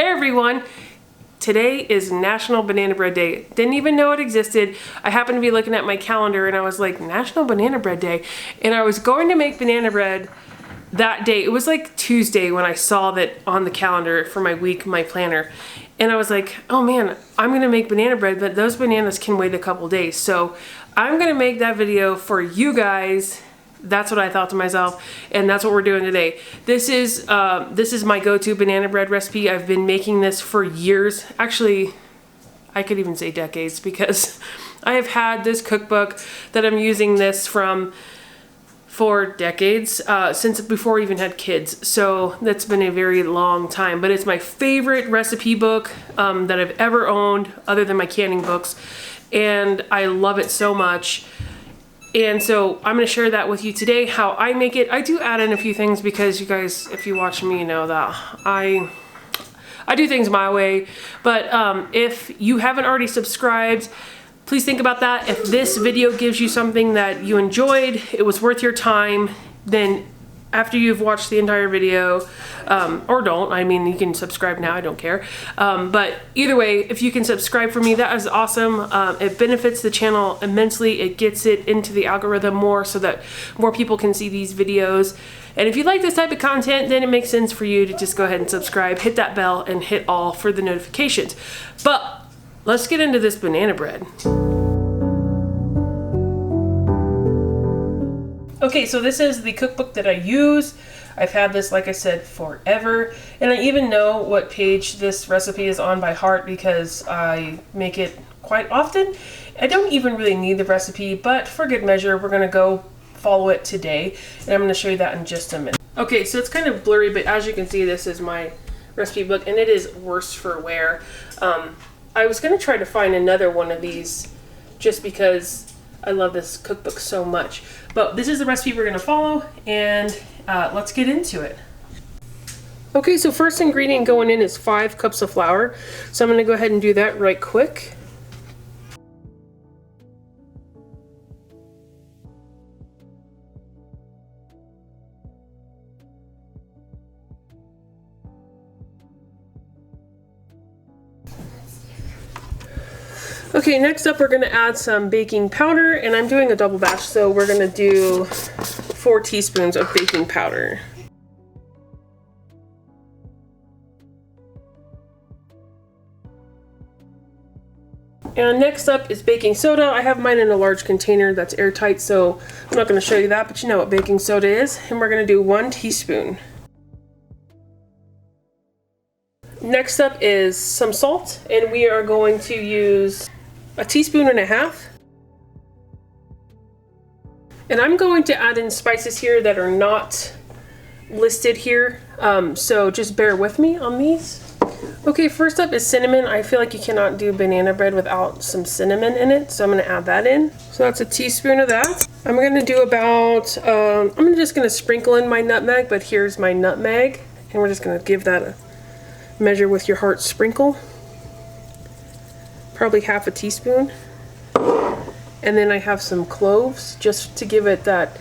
Hey everyone! Today is National Banana Bread Day. Didn't even know it existed. I happened to be looking at my calendar and I was like, National Banana Bread Day. And I was going to make banana bread that day. It was like Tuesday when I saw that on the calendar for my week, my planner. And I was like, oh man, I'm gonna make banana bread, but those bananas can wait a couple days. So I'm gonna make that video for you guys. That's what I thought to myself, and that's what we're doing today. This is my go-to banana bread recipe. I've been making this for years. Actually, I could even say decades, because I have had this cookbook that I'm using this from for decades, since before I even had kids. So that's been a very long time, but it's my favorite recipe book that I've ever owned, other than my canning books, and I love it so much. And so I'm going to share that with you today, how I make it. I do add in a few things because you guys, if you watch me, you know that I do things my way. But if you haven't already subscribed, please think about that. If this video gives you something that you enjoyed, it was worth your time, then after you've watched the entire video, or don't, I mean, you can subscribe now, I don't care. But either way, if you can subscribe for me, that is awesome. It benefits the channel immensely. It gets it into the algorithm more so that more people can see these videos. And if you like this type of content, then it makes sense for you to just go ahead and subscribe, hit that bell, and hit all for the notifications. But let's get into this banana bread. Okay, so this is the cookbook that I use. I've had this, like I said, forever. And I even know what page this recipe is on by heart because I make it quite often. I don't even really need the recipe, but for good measure, we're gonna go follow it today. And I'm gonna show you that in just a minute. Okay, so it's kind of blurry, but as you can see, this is my recipe book and it is worse for wear. I was gonna try to find another one of these just because I love this cookbook so much. But this is the recipe we're gonna follow, and let's get into it. Okay, so first ingredient going in is 5 cups of flour. So I'm gonna go ahead and do that right quick. Okay, next up we're going to add some baking powder, and I'm doing a double batch, so we're going to do 4 teaspoons of baking powder. And next up is baking soda. I have mine in a large container that's airtight, so I'm not going to show you that, but you know what baking soda is. And we're going to do 1 teaspoon. Next up is some salt, and we are going to use 1.5 teaspoons. And I'm going to add in spices here that are not listed here, so just bear with me on these. Okay, first up is cinnamon. I feel like you cannot do banana bread without some cinnamon in it, so I'm going to add that in. So that's 1 teaspoon of that. I'm going to do about, I'm just going to sprinkle in my nutmeg, but here's my nutmeg, and we're just going to give that a measure with your heart sprinkle. Probably 1/2 teaspoon. And then I have some cloves just to give it that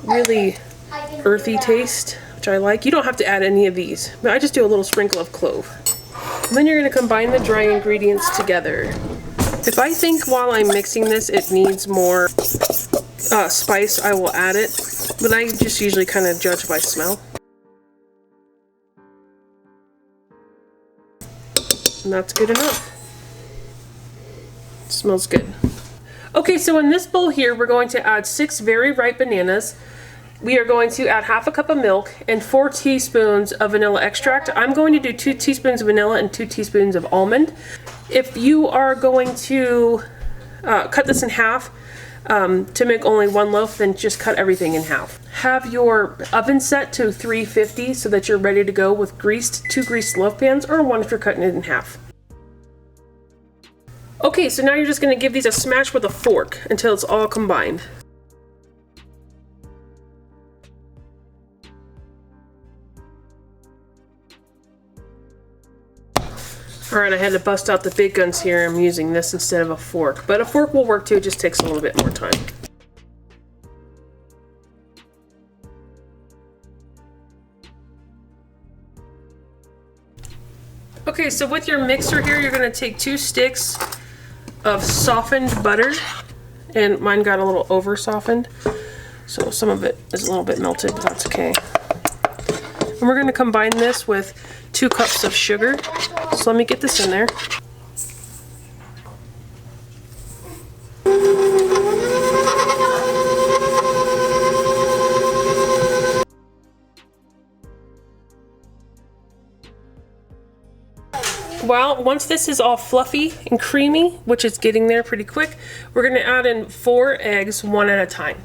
really earthy taste, which I like. You don't have to add any of these, but I just do a little sprinkle of clove. And then you're going to combine the dry ingredients together. If I think while I'm mixing this it needs more spice, I will add it, but I just usually kind of judge by smell. And that's good enough. Smells good. Okay, so in this bowl here, we're going to add 6 very ripe bananas. We are going to add 1/2 cup of milk and 4 teaspoons of vanilla extract. I'm going to do 2 teaspoons of vanilla and 2 teaspoons of almond. If you are going to cut this in half to make only 1 loaf, then just cut everything in half. Have your oven set to 350 so that you're ready to go with 2 greased loaf pans, or 1 if you're cutting it in half. Okay, so now you're just going to give these a smash with a fork until it's all combined. Alright, I had to bust out the big guns here. I'm using this instead of a fork, but a fork will work too, it just takes a little bit more time. Okay, so with your mixer here, you're gonna take 2 sticks of softened butter, and mine got a little over softened, so some of it is a little bit melted, but that's okay. And we're gonna combine this with 2 cups of sugar. So let me get this in there. Well, once this is all fluffy and creamy, which is getting there pretty quick, we're gonna add in 4 eggs, 1 at a time.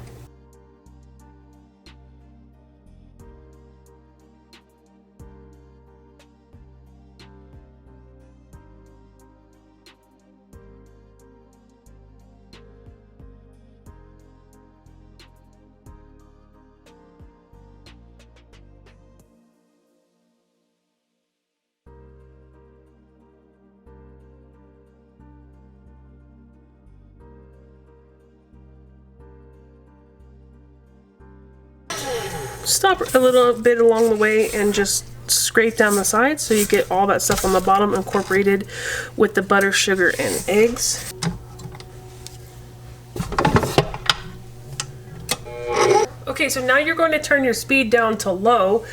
Stop a little bit along the way and just scrape down the sides so you get all that stuff on the bottom incorporated with the butter, sugar, and eggs. Okay, so now you're going to turn your speed down to low.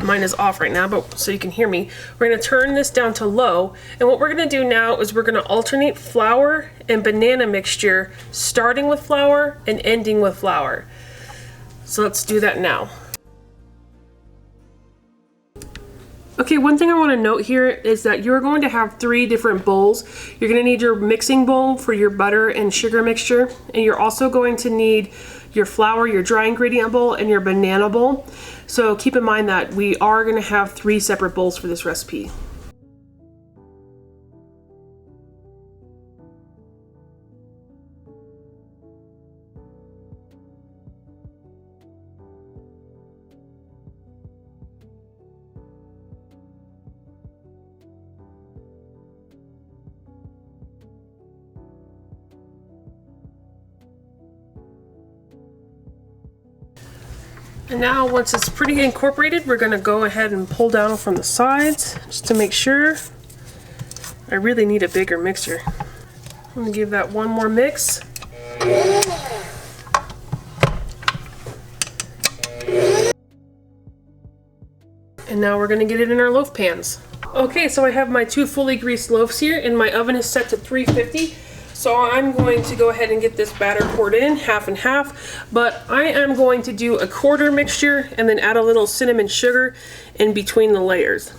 Mine is off right now, but so you can hear me. We're going to turn this down to low, and what we're going to do now is we're going to alternate flour and banana mixture, starting with flour and ending with flour. So let's do that now. Okay, one thing I want to note here is that you're going to have 3 different bowls. You're going to need your mixing bowl for your butter and sugar mixture, and you're also going to need your flour, your dry ingredient bowl, and your banana bowl. So keep in mind that we are going to have 3 separate bowls for this recipe. And now once it's pretty incorporated, we're going to go ahead and pull down from the sides just to make sure. I really need a bigger mixer. I'm going to give that one more mix. And now we're going to get it in our loaf pans. Okay, so I have my 2 fully greased loaves here, and my oven is set to 350. So I'm going to go ahead and get this batter poured in, half and half, but I am going to do a quarter mixture and then add a little cinnamon sugar in between the layers.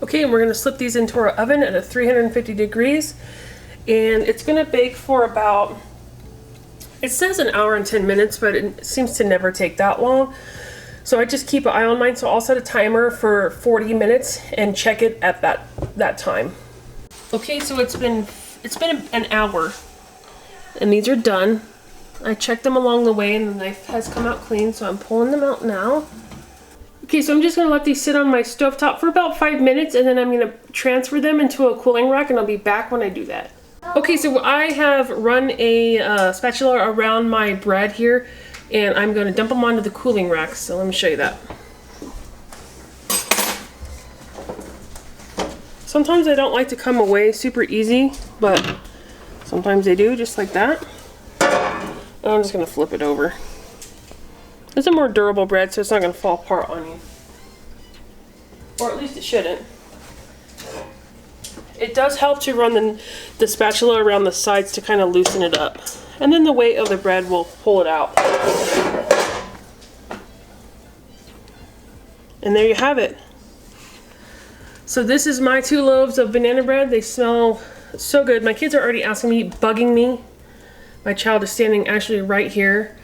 Okay, and we're going to slip these into our oven at 350 degrees, and it's going to bake for about, it says an hour and 10 minutes, but it seems to never take that long. So I just keep an eye on mine, so I'll set a timer for 40 minutes and check it at that time. Okay, so it's been an hour, and these are done. I checked them along the way, and the knife has come out clean, so I'm pulling them out now. Okay, so I'm just gonna let these sit on my stovetop for about 5 minutes, and then I'm gonna transfer them into a cooling rack, and I'll be back when I do that. Okay, so I have run a spatula around my bread here, and I'm gonna dump them onto the cooling rack, so let me show you that. Sometimes they don't like to come away super easy, but sometimes they do, just like that. And I'm just gonna flip it over. It's a more durable bread, so it's not going to fall apart on you. Or at least it shouldn't. It does help to run the spatula around the sides to kind of loosen it up. And then the weight of the bread will pull it out. And there you have it. So this is my 2 loaves of banana bread. They smell so good. My kids are already asking me, bugging me. My child is standing actually right here,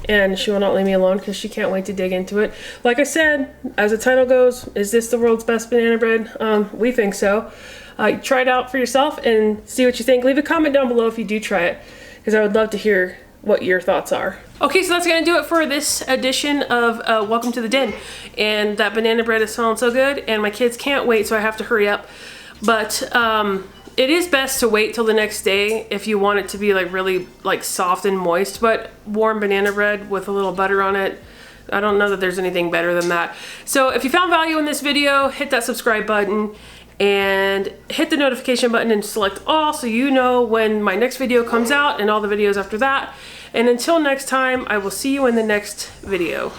and she will not leave me alone because she can't wait to dig into it. Like I said, as the title goes, is this the world's best banana bread? We think so. Try it out for yourself and see what you think. Leave a comment down below if you do try it, because I would love to hear what your thoughts are. Okay, so that's gonna do it for this edition of Welcome to the Den. And that banana bread is smelling so good, and my kids can't wait, so I have to hurry up. But it is best to wait till the next day if you want it to be like really like soft and moist. But warm banana bread with a little butter on it, I don't know that there's anything better than that. So if you found value in this video, hit that subscribe button and hit the notification button and select all so you know when my next video comes out and all the videos after that. And until next time, I will see you in the next video.